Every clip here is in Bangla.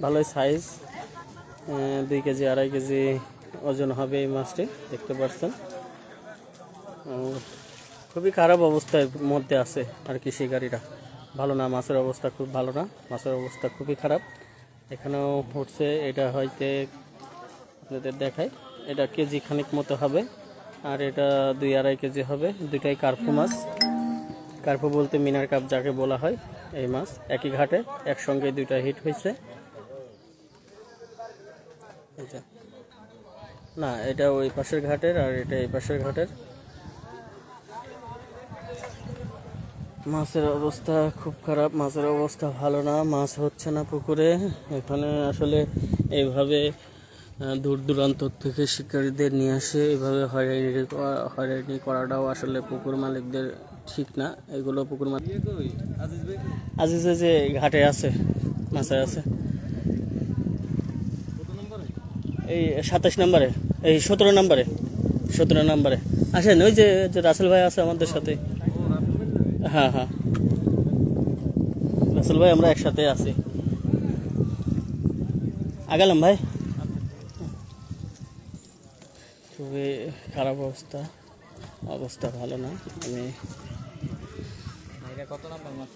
ভালোই সাইজ 2 কেজি 2.5 কেজি ওজন হবে এই মাছটি দেখতে পাচ্ছেন। খুবই খারাপ অবস্থার মধ্যে আছে আর কি শিকারিরা, ভালো না, মাছের অবস্থা খুব ভালো না, মাছের অবস্থা খুবই খারাপ। এখানেও উঠছে, এটা হয়তো আপনাদের দেখায়, এটা কেজি খানিক মতো হবে আর এটা 2-2.5 কেজি হবে। দুটাই কার্পু মাছ, কার্পু বলতে মিনার কাপ যাকে বলা হয়। এই মাছ একই ঘাটে একসঙ্গে দুইটা হিট হয়েছে। না, এটা ওই পাশের ঘাটের আর এটা এই পাশের ঘাটের। মাছের অবস্থা খুব খারাপ, মাছের অবস্থা ভালো না, মাছ হচ্ছে না পুকুরে। এখানে আসলে এইভাবে দূর দূরান্ত থেকে শিকারীদের নিয়ে আসে, এইভাবে হয়রানি করাটাও আসলে পুকুর মালিকদের ঠিক না। এগুলো পুকুর মালিক আজিজে যে ঘাটে আছে, মাছে আছে এই 27 নম্বরে, এই 17 নম্বরে আসেন। ওই যে রাসেল ভাই আছে আমাদের সাথে। হ্যাঁ হ্যাঁ, রাসেল ভাই আমরা একসাথে আছি। আগালাম ভাই, খুবই খারাপ অবস্থা ভালো না। আমি কত নাম্বার মাছ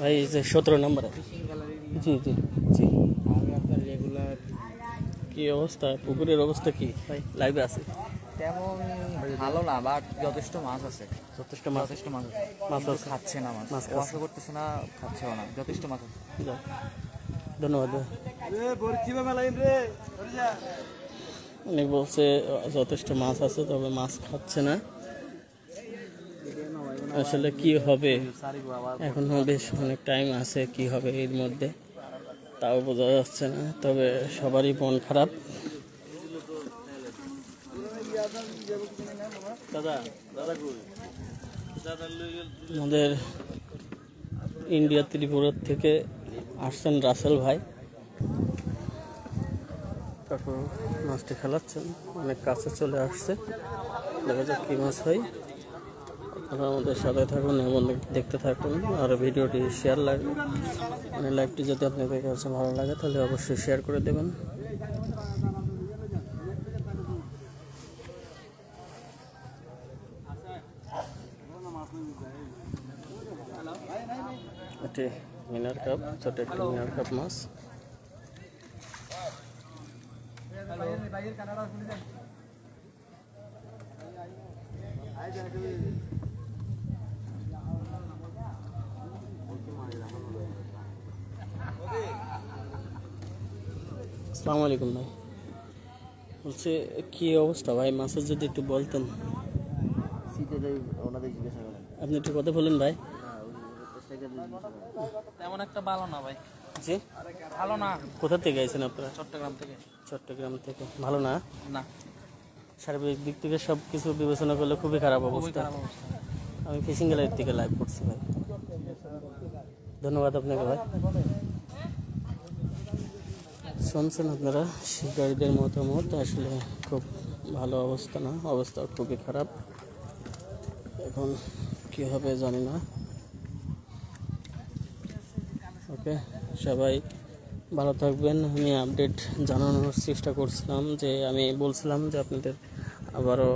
ভাই যে 17 নম্বরে। জি জি জি। আপনার রেগুলার কি অবস্থা, পুকুরের অবস্থা কি ভাই? লাইভে আছে, তেমন ভালো না, বাট যথেষ্ট মাছ আছে। যথেষ্ট মাছ আছে, মাছ খাচ্ছে না, মাছ করতেছে না, খাচ্ছেও না, যথেষ্ট মাছ আছে। ধন্যবাদ। অনেক বলছে যথেষ্ট মাছ আছে, তবে মাছ খাচ্ছে না। আসলে কি হবে, এখনো বেশ অনেক টাইম আছে, কি হবে এর মধ্যে তাও বোঝা যাচ্ছে না। তবে সবারই মন খারাপ। আমাদের ইন্ডিয়া ত্রিপুরা থেকে আসছেন রাসেল ভাই, তারপর মাছটি খেলাচ্ছেন, অনেক কাছে চলে আসছে। দেখা যাক কি মাছ হয়। আপনারা আমাদের সাথে থাকুন এবং দেখতে থাকুন, আর ভিডিওটি শেয়ার লাগবে, মানে লাইভটি যদি আপনাদের কাছে ভালো লাগে তাহলে অবশ্যই শেয়ার করে দেবেন। এটি মিনার কাপ, ছোট একটি মিনার কাপ মাছ। আসসালামু আলাইকুম ভাই, বলছে কি অবস্থা ভাই মাছের, যদি একটু বলতেন। আপনি একটু কথা বলেন ভাই। তেমন একটা ভালো না ভাই। জি, ভালো না। কোথা থেকে আইছেন আপনারা? চট্টগ্রাম থেকে। চট্টগ্রাম থেকে। ভালো না, না, সার্বিক দিক থেকে সব কিছু বিবেচনা করলে খুবই খারাপ অবস্থা। আমি ফিশিং গ্যালারির থেকে লাইভ করছি ভাই। ধন্যবাদ আপনাকে ভাই। শুনছেন আপনারা শিকারীদের মতামত, আসলে খুব ভালো অবস্থা না, অবস্থা খুবই খারাপ। এখন কি হবে জানি না। ওকে, সবাই ভালো থাকবেন। আমি আপডেট জানানোর চেষ্টা করছিলাম, যে আমি বলছিলাম যে আপনাদের আবারও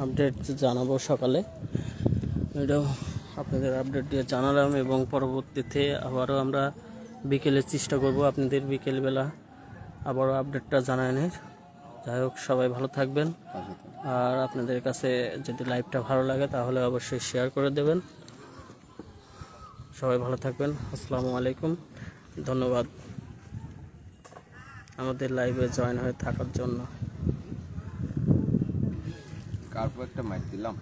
আপডেট জানাবো সকালে। এটাও আপনাদের আপডেট দিয়ে জানালাম, এবং পরবর্তীতে আবারও আমরা বিকেলে চেষ্টা করব আপনাদের বিকেলবেলা আবারও আপডেটটা জানানোর। যাই হোক, সবাই ভালো থাকবেন, আর আপনাদের কাছে যদি লাইভটা ভালো লাগে তাহলে অবশ্যই শেয়ার করে দেবেন। সবাই ভালো থাকবেন, আসসালামু আলাইকুম, ধন্যবাদ আমাদের লাইভে জয়েন হয়ে থাকার জন্য। কার্পু একটা মাইর দিলাম।